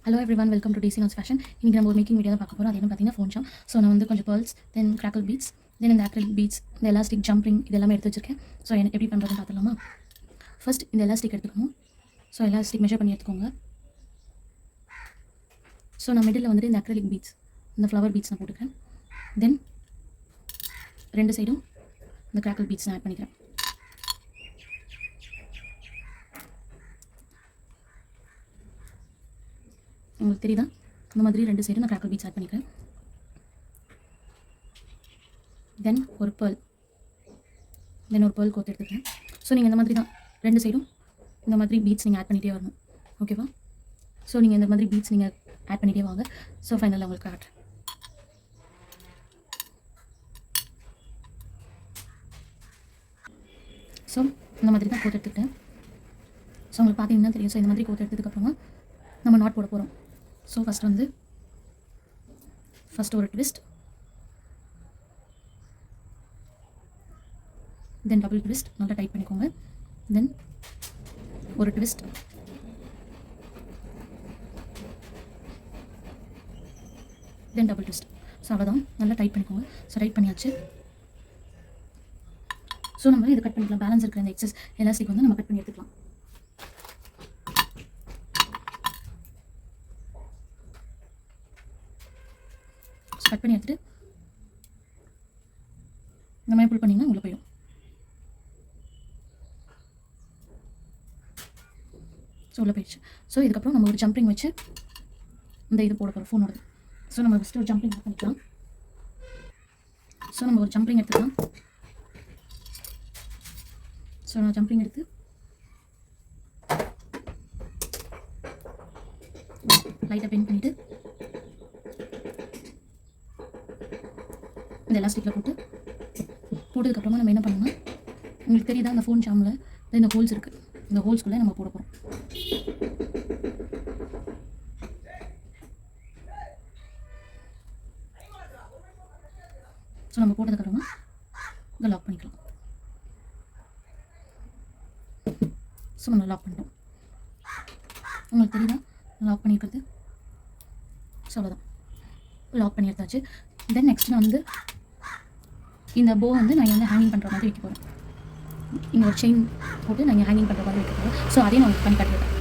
Hello everyone, welcome to டிசி நாட்ஸ் fashion. இன்றைக்கி நம்ம ஒரு மேக்கிங் வீடியோ தான் பார்க்க போகிறோம். அது என்ன பார்த்தீங்கன்னா ஃபோன் ஷாம். ஸோ நான் வந்து கொஞ்சம் பேர்ல்ஸ், தென் கிராக்கல் பீட்ஸ், தென் இந்த ஆக்ரிலிக் பீட்ஸ், இந்த எலாஸ்டிக் ஜம்பிங் இது எல்லாமே எடுத்து வச்சிருக்கேன். ஸோ எப்படி பண்ணுறதுன்னு பார்த்துலாமா? ஃபர்ஸ்ட் இந்த எலாஸ்டிக் எடுத்துக்கணும். ஸோ எலாஸ்டிக் மெஷர் பண்ணி எடுத்துக்கோங்க. ஸோ நான் மிடில் வந்துட்டு இந்த ஆக்ரிலிக் பீட்ஸ், இந்த ஃப்ளவர் பீட்ஸ் நான் போட்டுக்கிறேன். தென் ரெண்டு சைடும் இந்த கிராக்கல் பீட்ஸ் நான் ஆட் பண்ணிக்கிறேன். உங்களுக்கு தெரியுதா? இந்த மாதிரி ரெண்டு சைடும் நான் கிராக்கல் பீட்ஸ் ஆட் பண்ணிக்கிறேன். தென் ஒரு பேர்ல் கோத்து எடுத்துக்கிறேன். ஸோ நீங்கள் இந்த மாதிரி தான் ரெண்டு சைடும் இந்த மாதிரி பீட்ஸ் நீங்கள் ஆட் பண்ணிகிட்டே வரணும். ஓகேவா? ஸோ நீங்கள் இந்த மாதிரி பீட்ஸ் நீங்கள் ஆட் பண்ணிகிட்டே வாங்க. ஸோ ஃபைனலாக உங்களுக்கு காட்டுறேன். ஸோ இந்த மாதிரி தான் கோத்து எடுத்துக்கிட்டேன். ஸோ உங்களுக்கு பார்த்தீங்கன்னா தெரியும். ஸோ இந்த மாதிரி கோத்து எடுத்ததுக்கப்புறமா நம்ம நாட் போட போகிறோம். ஸோ ஃபஸ்ட் ஒரு ட்விஸ்ட், தென் டபுள் ட்விஸ்ட், நல்லா டைட் பண்ணிக்கோங்க. தென் ஒரு ட்விஸ்ட், தென் டபுள் ட்விஸ்ட். ஸோ அவ்வளோதான், நல்லா டைட் பண்ணிக்கோங்க. ஸோ டைட் பண்ணியாச்சு. ஸோ நம்ம இதை கட் பண்ணிக்கலாம். பேலன்ஸ் இருக்கிற இந்த எக்ஸஸ் எலாஸ்டிக் வந்து நம்ம கட் பண்ணி எடுத்துக்கலாம். கட் பண்ணி எடுத்துட்டு இந்த மாதிரி புல் பண்ணிங்கன்னா உள்ளே போயிடும். ஸோ உள்ளே போயிடுச்சு. ஸோ இதுக்கப்புறம் நம்ம ஒரு ஜம்பிங் வச்சு இந்த இது போட போகிறோம் ஃபோனோட. ஸோ நம்ம ஃபஸ்ட்டு ஒரு ஜம்பிங் பண்ணிக்கலாம். ஸோ நம்ம ஒரு ஜம்பிங் எடுத்துக்கலாம். ஸோ நான் ஜம்பிங் எடுத்து லைட்டாக பெயிண்ட் பண்ணிவிட்டு இந்த எலாஸ்டிக்கில் போட்டதுக்கப்புறமா நம்ம என்ன பண்ணணும்னா, உங்களுக்கு தெரியுதா அந்த ஃபோன் ஷாமில் இந்த ஹோல்ஸ் இருக்குது. இந்த ஹோல்ஸ்குள்ளே நம்ம போட போகிறோம். ஸோ நம்ம போட்டதுக்கப்புறமா இதை லாக் பண்ணிக்கலாம். ஸோ நம்ம லாக் பண்ணிட்டோம். உங்களுக்கு தெரியுதா லாக் பண்ணியிருக்கிறது? ஸோ அவ்வளோதான், லாக் பண்ணி எடுத்தாச்சு. தென் நெக்ஸ்ட் நான் வந்து இந்த போ வந்து நான் வந்து ஹேங்கிங் பண்ணுற மாதிரி வைக்க போகிறேன். இங்கே ஒரு செயின் போட்டு நான் ஹேங்கிங் பண்ணுற மாதிரி வைக்க போகிறேன். ஸோ அதையும் நான் பண்ணி காட்டுறேன்.